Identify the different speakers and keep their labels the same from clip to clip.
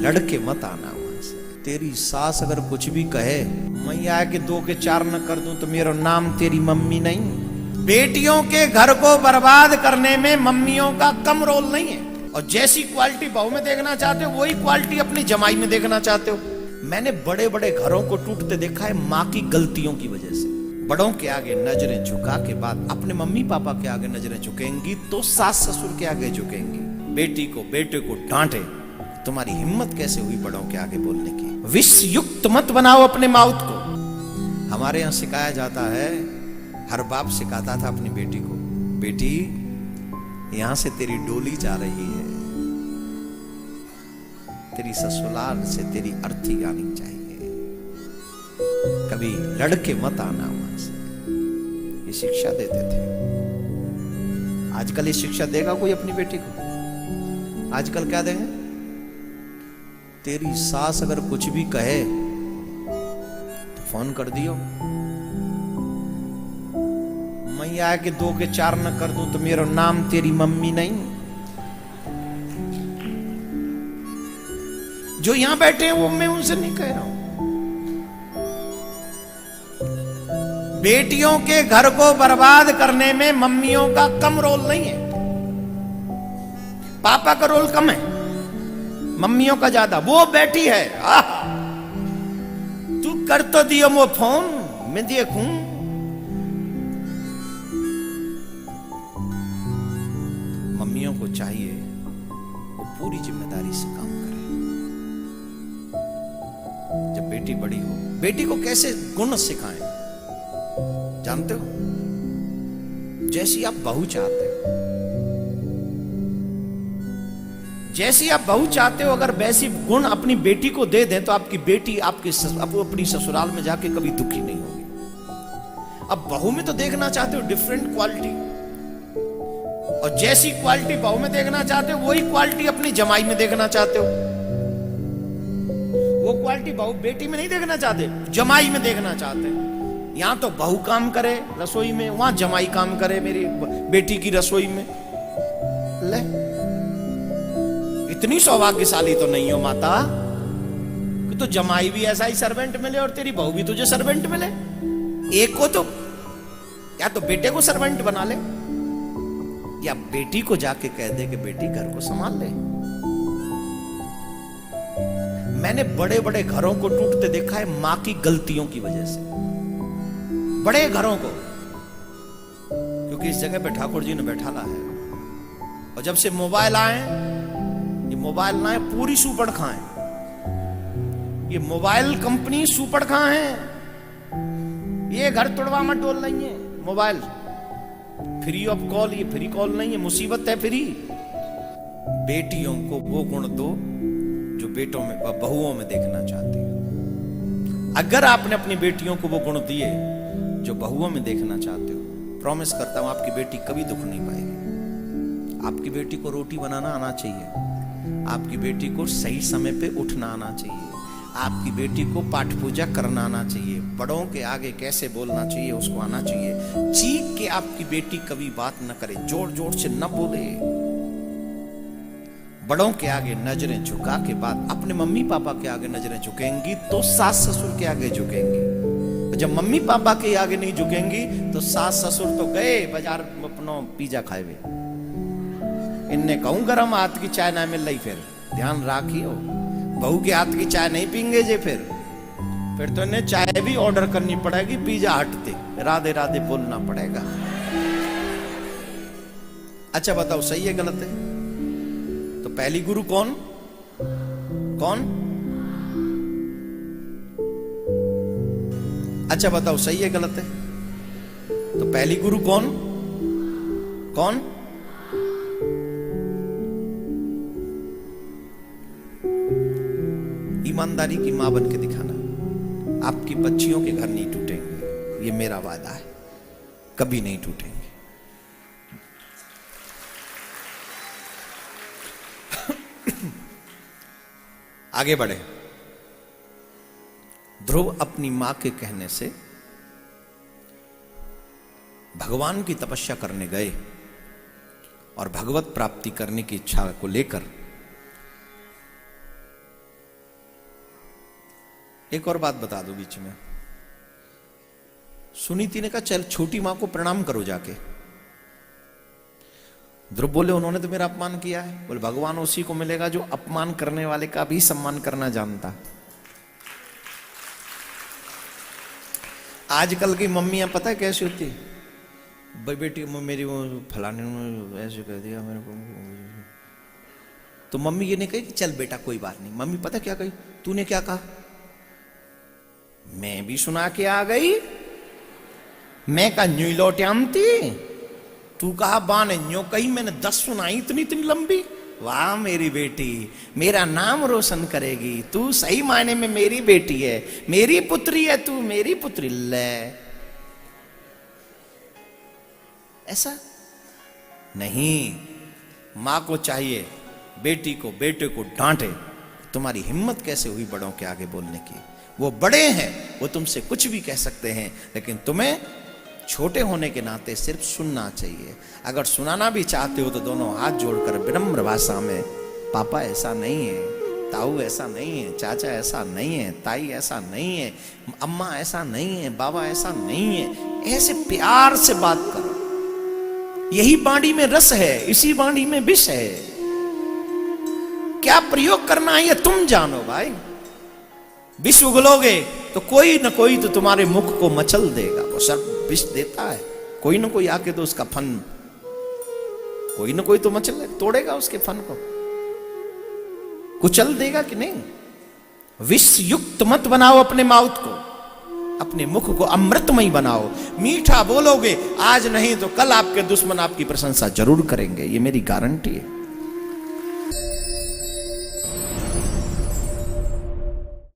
Speaker 1: लड़के मत आना वहां से। तेरी सास अगर कुछ भी कहे, मैं आके 2 के 4 न कर दूं तो मेरा नाम तेरी मम्मी नहीं। बेटियों के घर को बर्बाद करने में मम्मियों का कम रोल नहीं है। और जैसी क्वालिटी बहू में देखना चाहते हो वही क्वालिटी अपनी जमाई में देखना चाहते हो। मैंने बड़े बड़े घरों को टूटते देखा है माँ की गलतियों की वजह से। बड़ों के आगे नजरें झुका के बाद अपने मम्मी पापा के आगे नजरें झुकेंगी तो सास ससुर के आगे झुकेंगी। बेटी को बेटे को डांटे, तुम्हारी हिम्मत कैसे हुई बड़ों के आगे बोलने की। विष युक्त मत बनाओ अपने माउथ को। हमारे यहाँ सिखाया जाता है, हर बाप सिखाता था अपनी बेटी को, बेटी यहां से तेरी डोली जा रही है, तेरी ससुराल से तेरी अर्थी आनी चाहिए, कभी लड़के मत आना वहां से। ये शिक्षा देते थे। आजकल ये शिक्षा देगा कोई अपनी बेटी को? आजकल क्या देंगे? तेरी सास अगर कुछ भी कहे तो फोन कर दियो, मैं आके 2 के 4 न कर दूं तो मेरा नाम तेरी मम्मी नहीं। जो यहां बैठे हैं वो मैं उनसे नहीं कह रहा हूं। बेटियों के घर को बर्बाद करने में मम्मियों का कम रोल नहीं है। पापा का रोल कम है, मम्मियों का ज्यादा। वो बैठी है, तू कर तो दियो वो फोन, मैं देखूं। मम्मियों को चाहिए वो पूरी जिम्मेदारी से काम करे। जब बेटी बड़ी हो, बेटी को कैसे गुण सिखाएं जानते हो? जैसी आप बहू चाहते हो, जैसी आप बहू चाहते हो, अगर वैसी गुण अपनी बेटी को दे दें तो आपकी बेटी अपनी ससुराल में जाके कभी दुखी नहीं होगी। अब बहू में तो देखना चाहते हो डिफरेंट क्वालिटी, और जैसी क्वालिटी बहू में देखना चाहते हो वही क्वालिटी अपनी जमाई में देखना चाहते हो। वो क्वालिटी बहू बेटी में नहीं देखना चाहते, जमाई में देखना चाहते हैं। यहां तो बहू काम करे रसोई में, वहां जमाई काम करे मेरी बेटी की रसोई में। ले, इतनी सौभाग्यशाली तो नहीं हो माता कि तो जमाई भी ऐसा ही सर्वेंट मिले और तेरी बहू भी तुझे सर्वेंट मिले। एक को तो या तो बेटे को सर्वेंट बना ले, या बेटी को जाके कह दे कि बेटी घर को संभाल ले। मैंने बड़े बड़े घरों को टूटते देखा है मां की गलतियों की वजह से। बड़े घरों को, क्योंकि इस जगह पे ठाकुर जी ने बैठाला है। और जब से मोबाइल आए, ये मोबाइल ना है पूरी सुपड़ खाएं, ये मोबाइल कंपनी सुपड़ खां है। ये घर तोड़वा मत डोल नहीं है मोबाइल, फ्री ऑफ कॉल, ये फ्री कॉल नहीं है, मुसीबत है फ्री। बेटियों को वो गुण दो जो बेटों में बहुओं में देखना चाहते हो। अगर आपने अपनी बेटियों को वो गुण दिए जो बहुओं में देखना चाहते हो, प्रॉमिस करता हूं आपकी बेटी कभी दुख नहीं पाएगी। आपकी बेटी को रोटी बनाना आना चाहिए, आपकी बेटी को सही समय पे उठना आना चाहिए, आपकी बेटी को पाठ पूजा करना आना चाहिए, बड़ों के आगे कैसे बोलना चाहिए उसको आना चाहिए। चीख के आपकी बेटी कभी बात न करे, जोर जोर से न बोले। बड़ों के आगे नजरें झुका के बाद अपने मम्मी पापा के आगे नजरें झुकेंगी तो सास ससुर के आगे झुकेंगी। जब मम्मी पापा के आगे नहीं झुकेंगी तो सास ससुर तो गए बाजार अपनो पिज्जा खाए। इनने कहूं गरम हाथ की चाय ना मिल रही, फिर ध्यान राखियो बहू के हाथ की चाय नहीं पीएंगे जे, फिर तो इन्हें चाय भी ऑर्डर करनी पड़ेगी पिज्जा हटते, राधे राधे बोलना पड़ेगा। अच्छा बताओ सही है गलत है? तो पहली गुरु कौन कौन? अच्छा बताओ सही है गलत है? तो पहली गुरु कौन कौन? ईमानदारी की मां बन के दिखाना। आपकी बच्चियों के घर नहीं टूटेंगे, ये मेरा वादा है, कभी नहीं टूटेंगे। आगे बढ़े। ध्रुव अपनी मां के कहने से भगवान की तपस्या करने गए और भगवत प्राप्ति करने की इच्छा को लेकर एक और बात बता दो बीच में। सुनीति ने कहा चल छोटी मां को प्रणाम करो जाके। ध्रुव बोले उन्होंने तो मेरा अपमान किया है। बोले भगवान उसी को मिलेगा जो अपमान करने वाले का भी सम्मान करना जानता। आजकल की मम्मियां पता है कैसी होती, बेटी मेरी वो फलाने ने ऐसे कह दिया मेरे को, तो मम्मी ये नहीं कही कि चल बेटा कोई बात नहीं। मम्मी पता क्या कही, तूने क्या कहा? मैं भी सुना के आ गई, मैं का न्यू लौट्यामती, तू कहा बान न्यो कही, मैंने 10 सुनाई इतनी इतनी लंबी। वाह मेरी बेटी, मेरा नाम रोशन करेगी, तू सही मायने में मेरी बेटी है, मेरी पुत्री है तू, मेरी पुत्री। ले ऐसा नहीं, मां को चाहिए बेटी को बेटे को डांटे। तुम्हारी हिम्मत कैसे हुई बड़ों के आगे बोलने की? वो बड़े हैं, वो तुमसे कुछ भी कह सकते हैं, लेकिन तुम्हें छोटे होने के नाते सिर्फ सुनना चाहिए। अगर सुनाना भी चाहते हो तो दोनों हाथ जोड़कर विनम्र भाषा में, पापा ऐसा नहीं है, ताऊ ऐसा नहीं है, चाचा ऐसा नहीं है, ताई ऐसा नहीं है, अम्मा ऐसा नहीं है, बाबा ऐसा नहीं है, ऐसे प्यार से बात करो। यही वाणी में रस है, इसी वाणी में विष है। क्या प्रयोग करना है ये तुम जानो भाई। विष उगलोगे तो कोई न कोई तो तुम्हारे मुख को मचल देगा। वो सर्प विष देता है, कोई न कोई आके तो उसका फन, कोई न कोई तो मचल तोड़ेगा उसके फन को, कुचल देगा कि नहीं। विष युक्त मत बनाओ अपने माउथ को, अपने मुख को अमृतमय बनाओ। मीठा बोलोगे, आज नहीं तो कल आपके दुश्मन आपकी प्रशंसा जरूर करेंगे, ये मेरी गारंटी है।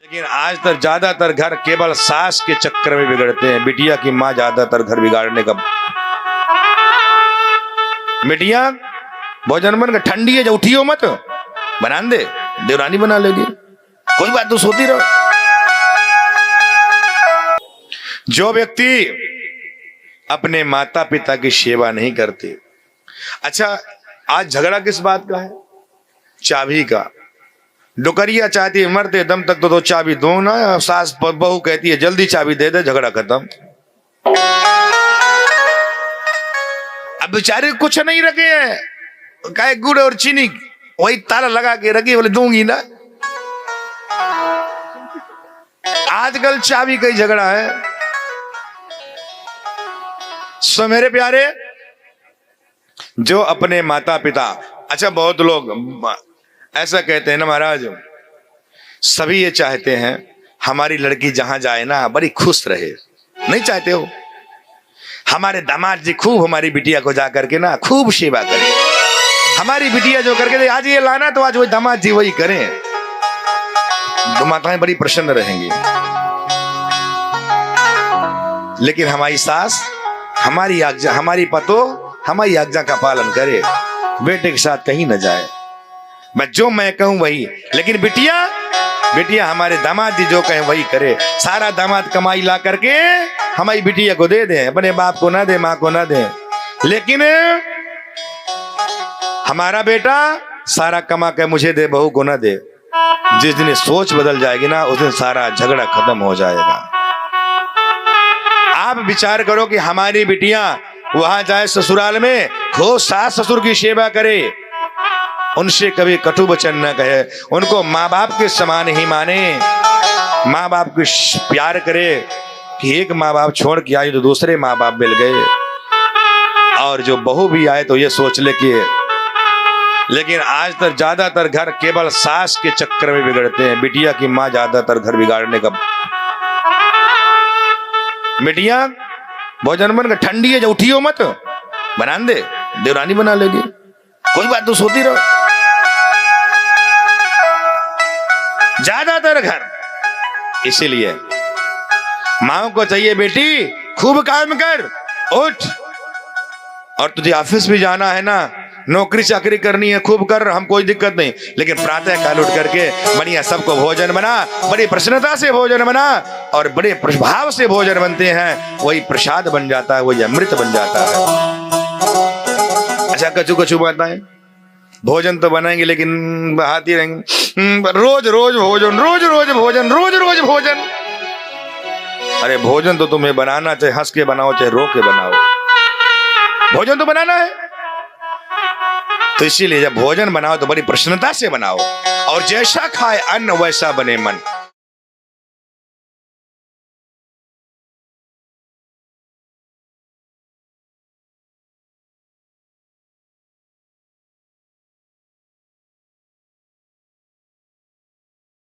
Speaker 2: लेकिन आज तक ज्यादातर घर केवल सास के चक्कर में बिगड़ते हैं। बिटिया की माँ ज्यादातर घर बिगाड़ने का। बिटिया भोजन बन ठंडी है, जो उठियो मत, बना दे, देवरानी बना लेगी, कोई बात तो सोती रहो। जो व्यक्ति अपने माता पिता की सेवा नहीं करते। अच्छा, आज झगड़ा किस बात का है? चाबी का। डुकरिया चाहती है मरते दम तक तो चाबी दो ना, सास बहू कहती है जल्दी चाबी दे दे, झगड़ा खत्म। अब बेचारे कुछ नहीं रखे हैं, काय गुड़ और चीनी वही ताला लगा के रखी, बोले दूंगी ना। आजकल चाबी का ही झगड़ा है। सो मेरे प्यारे, जो अपने माता पिता, अच्छा बहुत लोग ऐसा कहते हैं ना महाराज, सभी ये चाहते हैं हमारी लड़की जहां जाए ना बड़ी खुश रहे। नहीं चाहते हो? हमारे दामाद जी खूब हमारी बिटिया को जा करके ना खूब सेवा करें। हमारी बिटिया जो करके आज ये लाना तो आज वही दामाद जी वही करें, तो माताएं बड़ी प्रसन्न रहेंगी। लेकिन हमारी सास हमारी आज्ञा, हमारी पतो हमारी आज्ञा का पालन करे, बेटे के साथ कहीं न जाए, मैं जो मैं कहूं वही। लेकिन बिटिया हमारे दामाद जी जो कहें वही करे। सारा दामाद कमाई ला करके हमारी बिटिया को दे दे, अपने बाप को ना दे, मां को ना दे। लेकिन हमारा बेटा सारा कमा के मुझे दे, बहू को ना दे। जिस दिन सोच बदल जाएगी ना, उस दिन सारा झगड़ा खत्म हो जाएगा। आप विचार करो कि हमारी बिटियां वहां जाए ससुराल में, खूब सास ससुर की सेवा करे, उनसे कभी कटु वचन न कहे, उनको माँ बाप के समान ही माने, माँ बाप को प्यार करे कि एक माँ बाप छोड़ के आई तो दूसरे माँ बाप मिल गए। और जो बहू भी आए तो ये सोच ले कि, लेकिन आज तक ज्यादातर घर केवल सास के चक्कर में बिगड़ते हैं। बिटिया की माँ ज्यादातर घर बिगाड़ने का। बिटिया भोजन बन ठंडी है, जो उठियो मत, बना दे, देवरानी बना लेगी, कोई बात तो सोती रहो। ज्यादातर घर, इसीलिए माँ को चाहिए बेटी खूब काम कर, उठ, और तुझे ऑफिस भी जाना है ना, नौकरी चाकरी करनी है, खूब कर, हम कोई दिक्कत नहीं। लेकिन प्रातः काल उठ करके बढ़िया सबको भोजन बना, बड़ी प्रसन्नता से भोजन बना, और बड़े प्रभाव से भोजन बनते हैं, वही प्रसाद बन जाता है, वही अमृत बन जाता है। अच्छा, कछु कछु माताएं भोजन तो बनाएंगे लेकिन बहाती रहेंगे, रोज रोज भोजन, रोज रोज भोजन, रोज रोज भोजन। अरे भोजन तो तुम्हें बनाना, चाहे हंस के बनाओ चाहे रो के बनाओ, भोजन तो बनाना है। तो इसीलिए जब भोजन बनाओ तो बड़ी प्रसन्नता से बनाओ, और जैसा खाए अन्न वैसा बने मन।